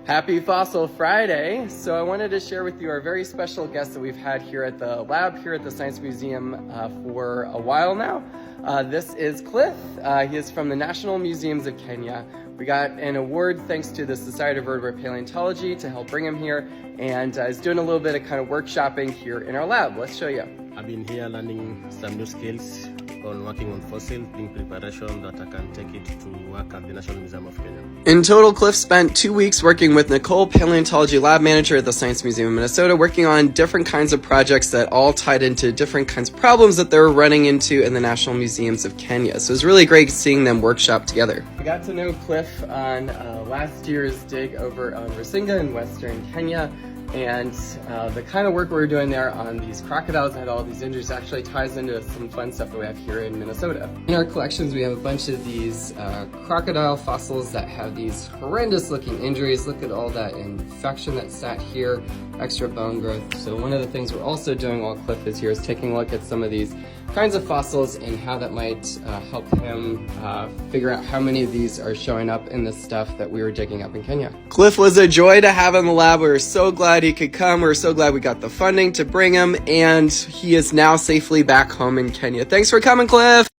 Happy Fossil Friday! So I wanted to share with you our very special guest that we've had here at the lab, here at the Science Museum for a while now. This is Cliff. He is from the National Museums of Kenya. We got an award thanks to the Society of Vertebrate Paleontology to help bring him here, and is doing a little bit of kind of workshopping here in our lab. Let's show you. I've been here learning some new skills on working on fossils, doing preparation that I can take it to work at the National Museum of Kenya. In total, Cliff spent 2 weeks working with Nicole, Paleontology Lab Manager at the Science Museum of Minnesota, working on different kinds of projects that all tied into different kinds of problems that they were running into in the National Museums of Kenya. So it was really great seeing them workshop together. I got to know Cliff on last year's dig over on Rusinga in Western Kenya. And the kind of work we were doing there on these crocodiles that had all these injuries actually ties into some fun stuff that we have here in Minnesota. In our collections, we have a bunch of these crocodile fossils that have these horrendous looking injuries. Look at all that infection that's sat here, extra bone growth. So one of the things we're also doing while Cliff is here is taking a look at some of these kinds of fossils and how that might help him figure out how many of these are showing up in the stuff that we were digging up in Kenya. Cliff was a joy to have in the lab. We were so glad he could come. We were so glad we got the funding to bring him, and he is now safely back home in Kenya. Thanks for coming, Cliff!